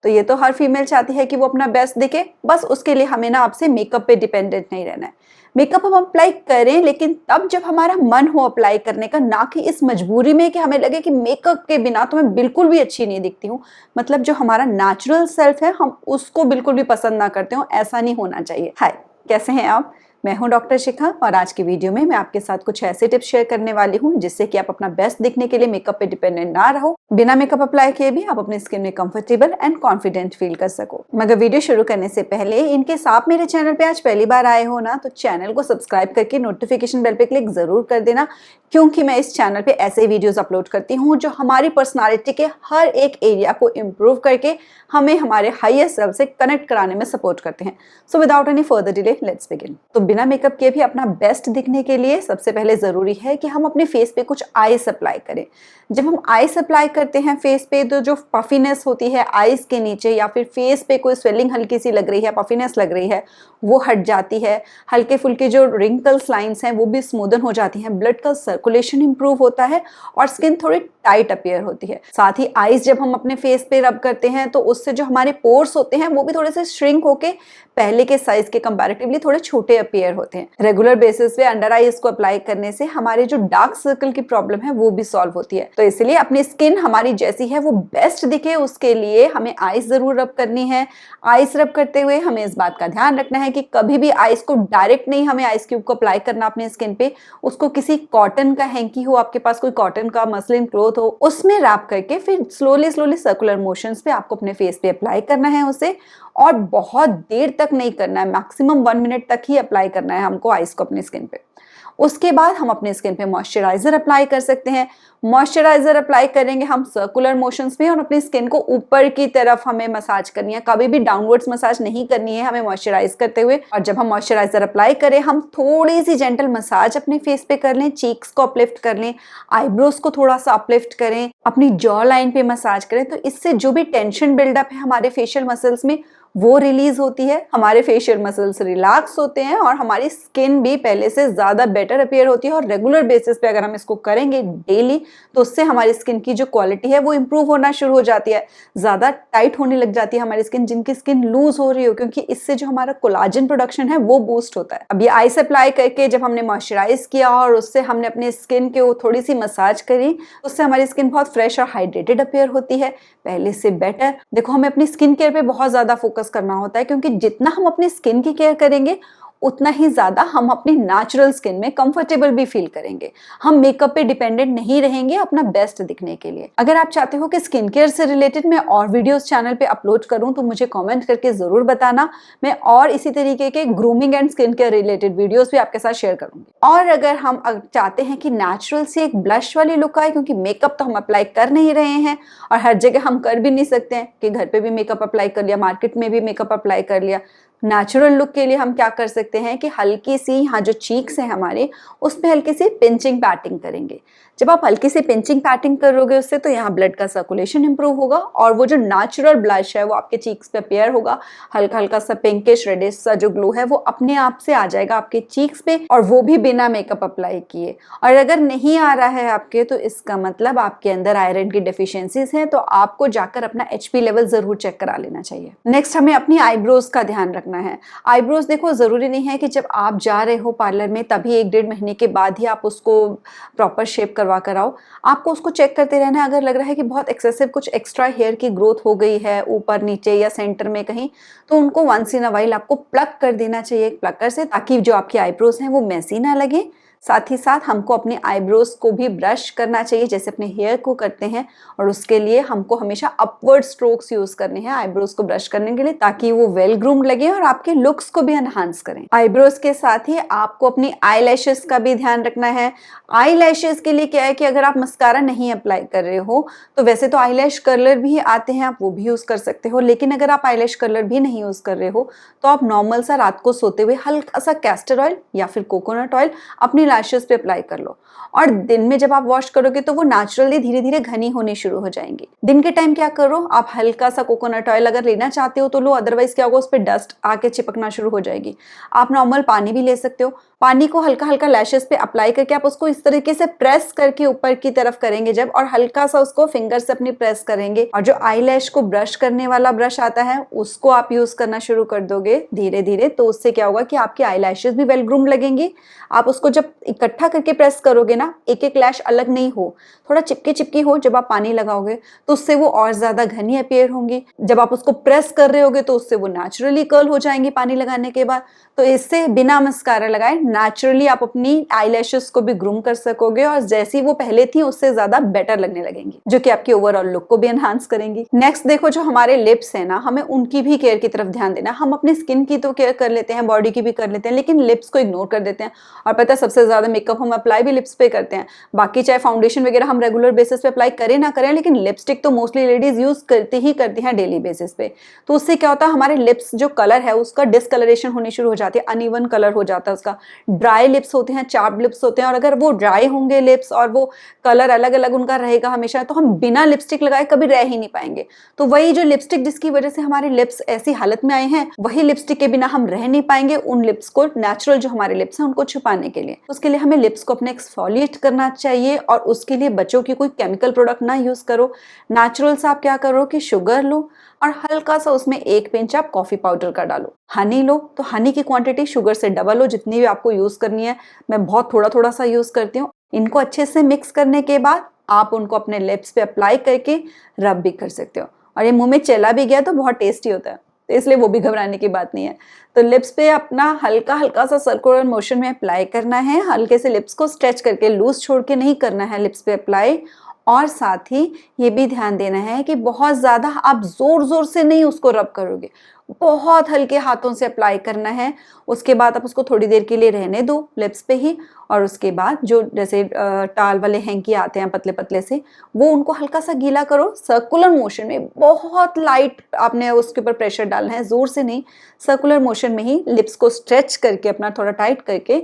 तो ये तो हर फीमेल चाहती है कि वो अपना बेस्ट दिखे, बस उसके लिए हमें ना आपसे मेकअप पे डिपेंडेंट नहीं रहना है। मेकअप हम अप्लाई करें, लेकिन तब जब हमारा मन हो अप्लाई करने का, ना कि इस मजबूरी में कि हमें लगे कि मेकअप के बिना तो मैं बिल्कुल भी अच्छी नहीं दिखती हूँ। मतलब जो हमारा नेचुरल सेल्फ है हम उसको बिल्कुल भी पसंद ना करते हो, ऐसा नहीं होना चाहिए। हाय, कैसे हैं आप? मैं हूं डॉक्टर शिखा और आज की वीडियो में मैं आपके साथ कुछ ऐसे टिप्स शेयर करने वाली हूं जिससे कि आप अपना बेस्ट दिखने के लिए मेकअप पे डिपेंडेंट ना रहो, बिना मेकअप अप्लाई किए भी आप अपनी स्किन में कंफर्टेबल एंड कॉन्फिडेंट फील कर सको। मगर वीडियो शुरू करने से पहले इनकेस आप मेरे चैनल पे आज पहली बार आए हो ना, तो चैनल को सब्सक्राइब करके नोटिफिकेशन बेल पे क्लिक जरूर कर देना, क्योंकि मैं इस चैनल पे ऐसे वीडियोस अपलोड करती हूँ जो हमारी पर्सनालिटी के हर एक एरिया को इम्प्रूव करके हमें हमारे हाईएस्ट सेल्फ से कनेक्ट कराने में सपोर्ट करते हैं। So without any further delay let's begin. तो बिना मेकअप के भी अपना बेस्ट दिखने के लिए सबसे पहले जरूरी है कि हम अपने फेस पे कुछ आइस अप्लाई करें। जब हम आइस अप्लाई करते हैं फेस पे, तो जो पफीनेस होती है आइस के नीचे या फिर फेस पे कोई स्वेलिंग हल्की सी लग रही है, पफीनेस लग रही है, वो हट जाती है। हल्के फुल्के जो रिंकल्स लाइंस हैं वो भी स्मूदन हो जाती हैं, ब्लड का सर्कुलेशन इंप्रूव होता है और स्किन थोड़ी टाइट अपीयर होती है। साथ ही आइस जब हम अपने फेस पे रब करते हैं तो उससे जो हमारे पोर्स होते हैं वो भी थोड़े से श्रिंक होके पहले के साइज के कंपैरेटिवली थोड़े छोटे अपीयर होते हैं। रेगुलर बेसिस पे अंडर आईज को अप्लाई करने से हमारे जो डार्क सर्कल की प्रॉब्लम है वो भी सॉल्व होती है। तो इसलिए अपनी स्किन हमारी जैसी है वो बेस्ट दिखे उसके लिए हमें आइस जरूर रब करनी है। आइस रब करते हुए हमें इस बात का ध्यान रखना है कि कभी भी आइस को डायरेक्ट नहीं हमें आइस क्यूब को अप्लाई करना अपने स्किन पे। उसको किसी कॉटन का हैंकी हो, आपके पास कोई कॉटन का मसलिन क्लॉथ हो, उसमें रैप करके फिर स्लोली स्लोली सर्कुलर मोशंस पे आपको अपने फेस पे अप्लाई करना है उसे। और बहुत देर तक नहीं करना है, मैक्सिमम 1 मिनट तक ही अप्लाई करना है हमको आइस को अपनी स्किन पे। उसके बाद हम अपने स्किन पे मॉइस्चराइजर अप्लाई कर सकते हैं। मॉइस्चराइजर अप्लाई करेंगे हम सर्कुलर मोशंस में और अपनी स्किन को ऊपर की तरफ हमें मसाज करनी है, कभी भी डाउनवर्ड्स मसाज नहीं करनी है हमें मॉइस्चराइज करते हुए। और जब हम मॉइस्चराइजर अप्लाई करें हम थोड़ी सी जेंटल मसाज अपने फेस पे कर लें, चीक्स को अपलिफ्ट कर लें, आईब्रोज को थोड़ा सा अपलिफ्ट करें, अपनी जॉ लाइन पे मसाज करें। तो इससे जो भी टेंशन बिल्डअप है हमारे फेशियल मसल्स में वो रिलीज होती है, हमारे फेशियल मसल्स रिलैक्स होते हैं और हमारी स्किन भी पहले से ज्यादा बेटर अपीयर होती है। और रेगुलर बेसिस पे अगर हम इसको करेंगे डेली तो उससे हमारी स्किन की जो क्वालिटी है वो इंप्रूव होना शुरू हो जाती है, ज्यादा टाइट होने लग जाती है हमारी स्किन, जिनकी स्किन लूज हो रही हो, क्योंकि इससे जो हमारा कोलाजन प्रोडक्शन है वो बूस्ट होता है। अब ये आइस अप्लाई करके जब हमने मॉइस्चराइज किया और उससे हमने अपने स्किन के वो थोड़ी सी मसाज करी, उससे हमारी स्किन बहुत फ्रेश और हाइड्रेटेड अपीयर होती है, पहले से बेटर। देखो हमें अपनी स्किन केयर पे बहुत ज्यादा फोकस करना होता है, क्योंकि जितना हम अपनी स्किन की केयर करेंगे उतना ही ज्यादा हम अपनी नेचुरल स्किन में कंफर्टेबल भी फील करेंगे। हम मेकअप पे डिपेंडेंट नहीं रहेंगे अपना बेस्ट दिखने के लिए। अगर आप चाहते हो कि स्किन केयर से रिलेटेड मैं और वीडियोस चैनल पे अपलोड करूं तो मुझे कमेंट करके जरूर बताना, मैं और इसी तरीके के grooming and skin care related videos भी आपके साथ शेयर करूंगी। और अगर हम चाहते हैं कि नेचुरल से एक ब्लश वाली लुक आए, क्योंकि मेकअप तो हम अप्लाई कर नहीं रहे हैं और हर जगह हम कर भी नहीं सकते हैं कि घर पे भी मेकअप अप्लाई कर लिया, मार्केट में भी मेकअप अप्लाई कर लिया। नेचुरल लुक के लिए हम क्या कर सकते हैं कि हल्की सी यहाँ जो चीक्स हैं हमारे उस पर हल्की सी पिंचिंग पैटिंग करेंगे। जब आप हल्की सी पिंचिंग पैटिंग करोगे उससे तो यहाँ ब्लड का सर्कुलेशन इंप्रूव होगा और वो जो नेचुरल ब्लश है वो आपके चीक्स पे अपीयर होगा। हल्का हल्का सा पिंकिश रेडिश सा जो ग्लो है वो अपने आप से आ जाएगा आपके चीक्स पे, और वो भी बिना मेकअप अप्लाई किए। और अगर नहीं आ रहा है आपके तो इसका मतलब आपके अंदर आयरन की डेफिशिएंसीज हैं, तो आपको जाकर अपना HP लेवल जरूर चेक करा लेना चाहिए। नेक्स्ट हमें अपनी आईब्रोज का ध्यान रखना है। आईब्रोज देखो जरूरी नहीं है कि जब आप जा रहे हो पार्लर में तभी 1-1.5 महीने के बाद ही आप उसको प्रॉपर शेप करवा कर आओ। आपको उसको चेक करते रहना है। अगर लग रहा है कि बहुत एक्सेसिव कुछ एक्स्ट्रा हेयर की ग्रोथ हो गई है ऊपर नीचे या सेंटर में कहीं, तो उनको वंस इन अ वाइल आपको प्लग कर देना चाहिए एक प्लकर से, ताकि जो आपकी आईब्रोज हैं वो मेसी ना लगे। साथ ही साथ हमको अपने आईब्रोज को भी ब्रश करना चाहिए जैसे अपने हेयर को करते हैं, और उसके लिए हमको हमेशा अपवर्ड स्ट्रोक्स यूज करने हैं आईब्रोज को ब्रश करने के लिए, ताकि वो वेल ग्रूम्ड लगे और आपके लुक्स को भी एनहांस करें। आईब्रोज के साथ ही आपको अपनी आई लैशेस का भी ध्यान रखना है। आई लैशेस के लिए क्या है कि अगर आप मस्कारा नहीं अप्लाई कर रहे हो तो वैसे तो आई लैश कर्लर भी आते हैं, आप वो भी यूज कर सकते हो, लेकिन अगर आप आई लैश कर्लर भी नहीं यूज कर रहे हो तो आप नॉर्मल सा रात को सोते हुए हल्का सा कैस्टर ऑयल या फिर कोकोनट ऑयल अपनी लैशेस पे अप्लाई कर लो। और दिन में जब आप वॉश करोगे तो वो नेचुरली धीरे धीरे घनी होनी शुरू हो जाएंगी। दिन के टाइम क्या करो, आप हल्का सा कोकोनट ऑयल अगर लेना चाहते हो तो लो, अदरवाइज क्या होगा, उस पर डस्ट आके चिपकना शुरू हो जाएगी। आप नॉर्मल पानी भी ले सकते हो। पानी को हल्का हल्का लैशेस पे अप्लाई करके आप उसको इस तरीके से प्रेस करके ऊपर की तरफ करेंगे जब, और हल्का सा उसको फिंगर से अपनी प्रेस करेंगे, और जो आई लैश को ब्रश करने वाला ब्रश आता है उसको आप यूज करना शुरू कर दोगे धीरे धीरे, तो उससे क्या होगा कि आपकी आई लैशेस भी वेल ग्रूम लगेंगी। आप उसको जब इकट्ठा करके प्रेस करोगे ना, एक एक लैश अलग नहीं हो, थोड़ा चिपकी चिपकी हो, जब आप पानी लगाओगे तो उससे वो और ज्यादा घनी अपीयर होंगी। जब आप उसको प्रेस कर रहे होगे तो उससे वो नेचुरली कर्ल हो जाएंगी पानी लगाने के बाद। तो इससे बिना मस्कारा लगाए नेचुरली आप अपनी आईलैशेस को भी ग्रूम कर सकोगे, और जैसी वो पहले थी उससे ज्यादा बेटर लगने लगेंगी, जो कि आपकी ओवरऑल लुक को भी एनहांस करेंगी। नेक्स्ट देखो, जो हमारे लिप्स है ना, हमें उनकी भी केयर की तरफ ध्यान देना। हम अपनी स्किन की तो केयर कर लेते हैं, बॉडी की भी कर लेते हैं, लेकिन लिप्स को इग्नोर कर देते हैं। और पता है सबसे ज्यादा मेकअप हम अप्लाई भी लिप्स पे करते हैं। बाकी चाहे फाउंडेशन वगैरह हम रेगुलर बेसिस पे अप्लाई करें ना करें, लेकिन लिपस्टिक तो मोस्टली लेडीज यूज करती हैं डेली बेसिस पे। तो उससे क्या होता है, हमारे लिप्स जो कलर है उसका डिसकलरेशन होनी शुरू हो जाती है, अनइवन कलर हो जाता है उसका। ड्राई लिप्स होते हैं, चाप्ड लिप्स होते हैं, और अगर वो ड्राई होंगे लिप्स और वो कलर अलग अलग उनका रहेगा हमेशा, तो हम बिना लिपस्टिक लगाए कभी रह ही नहीं पाएंगे। तो वही जो लिपस्टिक जिसकी वजह से हमारे लिप्स ऐसी हालत में आए हैं, वही लिपस्टिक के बिना हम रह नहीं पाएंगे उन लिप्स को, नेचुरल जो हमारे लिप्स हैं उनको छुपाने के लिए। उसके लिए हमें लिप्स को अपने एक्सफोलिएट करना चाहिए, और उसके लिए बच्चों की कोई केमिकल प्रोडक्ट ना यूज करो। नेचुरल सा आप क्या करो कि शुगर लो, और हल्का सा उसमें एक पिंच आप कॉफी पाउडर का डालो। हनी लो, तो हनी की क्वांटिटी शुगर से डबल लो, जितनी भी आपको यूज करनी है। मैं बहुत थोड़ा थोड़ा सा यूज करती हूँ। इनको अच्छे से मिक्स करने के बाद आप उनको अपने लिप्स पे अप्लाई करके रब भी कर सकते हो, और ये मुंह में चला भी गया तो बहुत टेस्टी होता है, तो इसलिए वो भी घबराने की बात नहीं है। तो लिप्स पे अपना हल्का हल्का सा सर्कुलर मोशन में अप्लाई करना है, हल्के से लिप्स को स्ट्रेच करके, लूज छोड़ के नहीं करना है लिप्स पे अप्लाई। और साथ ही ये भी ध्यान देना है कि बहुत ज्यादा आप जोर जोर से नहीं उसको रब करोगे, बहुत हल्के हाथों से अप्लाई करना है। उसके बाद आप उसको थोड़ी देर के लिए रहने दो लिप्स पे ही, और उसके बाद जो जैसे टाल वाले हैंकी आते हैं पतले पतले से, वो उनको हल्का सा गीला करो सर्कुलर मोशन में। बहुत लाइट आपने उसके ऊपर प्रेशर डालना है, जोर से नहीं, सर्कुलर मोशन में ही लिप्स को स्ट्रेच करके अपना थोड़ा टाइट करके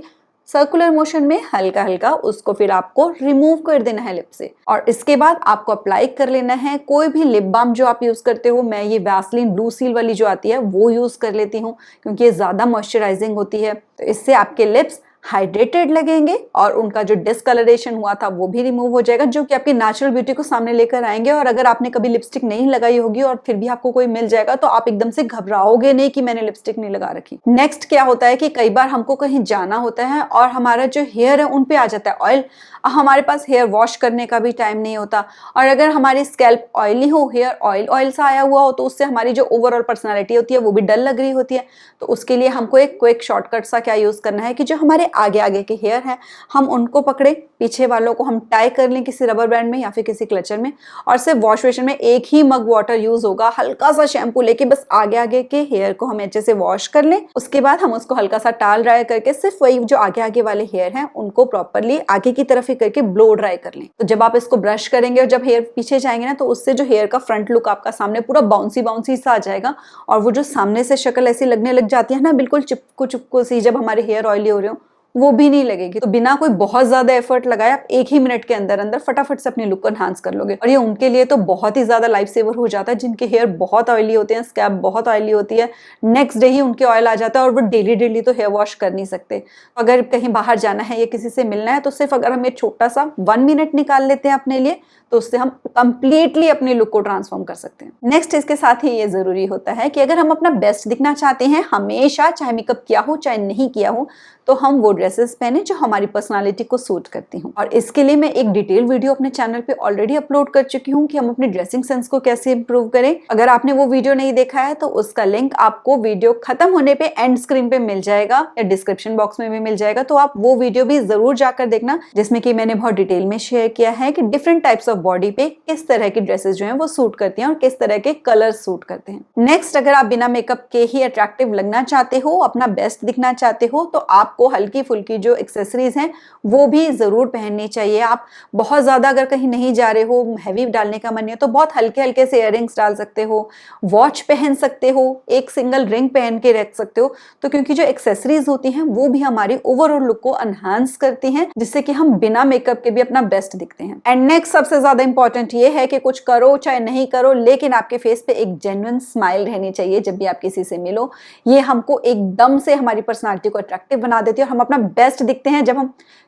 सर्कुलर मोशन में हल्का हल्का उसको फिर आपको रिमूव कर देना है लिप से। और इसके बाद आपको अप्लाई कर लेना है कोई भी लिप बाम जो आप यूज करते हो। मैं ये वैसलीन ब्लू सील वाली जो आती है वो यूज कर लेती हूँ, क्योंकि ये ज्यादा मॉइस्चराइजिंग होती है। तो इससे आपके लिप्स हाइड्रेटेड लगेंगे, और उनका जो डिसकलरेशन हुआ था वो भी रिमूव हो जाएगा, जो कि आपकी नेचुरल ब्यूटी को सामने लेकर आएंगे। और अगर आपने कभी लिपस्टिक नहीं लगाई होगी और फिर भी आपको कोई मिल जाएगा, तो आप एकदम से घबराओगे नहीं कि मैंने लिपस्टिक नहीं लगा रखी। नेक्स्ट क्या होता है कि कई बार हमको कहीं जाना होता है और हमारा जो हेयर है उन पे आ जाता है ऑयल, हमारे पास हेयर वॉश करने का भी टाइम नहीं होता। और अगर हमारी स्कैल्प ऑयली हो, हेयर ऑयल ऑयल सा आया हुआ हो, तो उससे हमारी जो ओवरऑल पर्सनालिटी होती है वो भी डल लग रही होती है। तो उसके लिए हमको एक क्विक शॉर्टकट सा क्या यूज करना है कि जो हमारे आगे आगे के हेयर हैं हम उनको पकड़े, पीछे वालों को हम टाई कर लें किसी रबर बैंड में या फिर किसी क्लचर में, और सिर्फ वॉश बेसिन में एक ही मग वाटर यूज होगा। हल्का सा शैम्पू लेके बस आगे आगे के हेयर को हम अच्छे से वॉश कर लें। उसके बाद हम उसको हल्का सा टाल ड्राई करके सिर्फ वही जो आगे आगे वाले हेयर हैं उनको प्रॉपरली आगे की तरफ ही करके ब्लो ड्राई कर लें। तो जब आप इसको ब्रश करेंगे और जब हेयर पीछे जाएंगे ना, तो उससे जो हेयर का फ्रंट लुक आपका सामने पूरा बाउंसी बाउंसी सा आ जाएगा, और वो जो सामने से शक्ल ऐसी लगने लग जाती है ना, बिल्कुल चिपकू चिपकू सी, जब हमारे हेयर ऑयली हो रहे हो, वो भी नहीं लगेगी। तो बिना कोई बहुत ज्यादा एफर्ट लगाए आप एक ही मिनट के अंदर अंदर फटाफट से अपनी लुक को एनहांस कर लोगे। और ये उनके लिए तो बहुत ही ज्यादा लाइफ सेवर हो जाता है जिनके हेयर बहुत ऑयली होते हैं, स्कैल्प बहुत ऑयली होती है, नेक्स्ट डे ही उनके ऑयल आ जाता है और वो डेली डेली तो हेयर वॉश कर नहीं सकते। अगर कहीं बाहर जाना है या किसी से मिलना है, तो सिर्फ अगर हम एक छोटा सा 1 मिनट निकाल लेते हैं अपने लिए, तो उससे हम कंप्लीटली अपनी लुक को ट्रांसफॉर्म कर सकते हैं। नेक्स्ट इसके साथ ही ये जरूरी होता है कि अगर हम अपना बेस्ट दिखना चाहते हैं हमेशा, चाहे मेकअप किया हो चाहे नहीं किया हो, तो हम वो ड्रेसेस पहने जो हमारी पर्सनालिटी को सूट करती हूँ। और इसके लिए मैं एक डिटेल वीडियो अपने चैनल पे ऑलरेडी अपलोड कर चुकी हूँ कि हम अपने ड्रेसिंग सेंस को कैसे इंप्रूव करें। अगर आपने वो वीडियो नहीं देखा है तो उसका लिंक आपको वीडियो खत्म होने पे एंड स्क्रीन पे मिल जाएगा या डिस्क्रिप्शन बॉक्स में भी मिल जाएगा। तो आप वो वीडियो भी जरूर जाकर देखना, जिसमें कि मैंने बहुत डिटेल में शेयर किया है कि डिफरेंट टाइप्स ऑफ बॉडी पे किस तरह की ड्रेसेस जो है वो सूट करती हैं और किस तरह के कलर सूट करते हैं। नेक्स्ट, अगर आप बिना मेकअप के ही अट्रैक्टिव लगना चाहते हो, अपना बेस्ट दिखना चाहते हो, तो आपको हल्की फुल्की जो एक्सेसरीज हैं वो भी ज़रूर पहननी चाहिए। आप बहुत ज़्यादा अगर कहीं नहीं जा रहे हो, हैवी डालने का मन नहीं है, तो बहुत हल्के हल्के से इयररिंग्स डाल सकते हो, वॉच पहन सकते हो, एक सिंगल रिंग पहन के रख सकते हो। तो क्योंकि जो एक्सेसरीज होती हैं वो भी हमारी ओवरऑल लुक को एनहांस करती हैं, जिससे कि हम बिना मेकअप के भी अपना बेस्ट दिखते हैं। एंड नेक्स्ट सबसे ज्यादा इंपॉर्टेंट ये है कि कुछ करो चाहे नहीं करो, लेकिन आपके फेस पे एक जेन्युइन स्माइल रहनी चाहिए जब भी आप किसी से मिलो। ये हमको एकदम से हमारी पर्सनालिटी को अट्रैक्टिव बना देती है और हम अपना बेस्ट दिखते हैं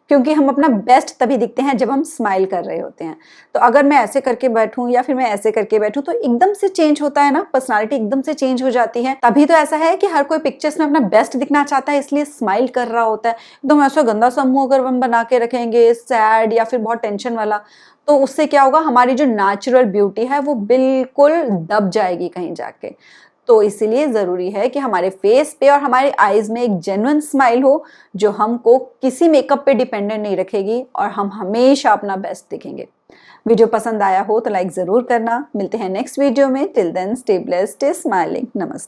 क्योंकि हम अपना बेस्ट तभी दिखते हैं जब हम स्माइल कर रहे होते हैं। तो अगर मैं ऐसे करके बैठूं या फिर मैं ऐसे करके बैठूं तो एकदम से चेंज होता है ना, पर्सनालिटी एकदम से चेंज हो जाती है। तभी तो ऐसा है कि हर कोई पिक्चर्स में अपना बेस्ट दिखना चाहता है, इसलिए स्माइल कर रहा होता है। एकदम ऐसा गंदा सा मुंह अगर हम बना के रखेंगे, सैड या फिर बहुत टेंशन वाला, तो उससे क्या होगा, हमारी जो नेचुरल ब्यूटी है वो बिल्कुल दब जाएगी कहीं जाके। तो इसीलिए ज़रूरी है कि हमारे फेस पे और हमारे आईज में एक जेन्युइन स्माइल हो जो हमको किसी मेकअप पे डिपेंडेंट नहीं रखेगी और हम हमेशा अपना बेस्ट दिखेंगे। वीडियो पसंद आया हो तो लाइक ज़रूर करना। मिलते हैं नेक्स्ट वीडियो में। Till then stay blessed, stay smiling. नमस्ते।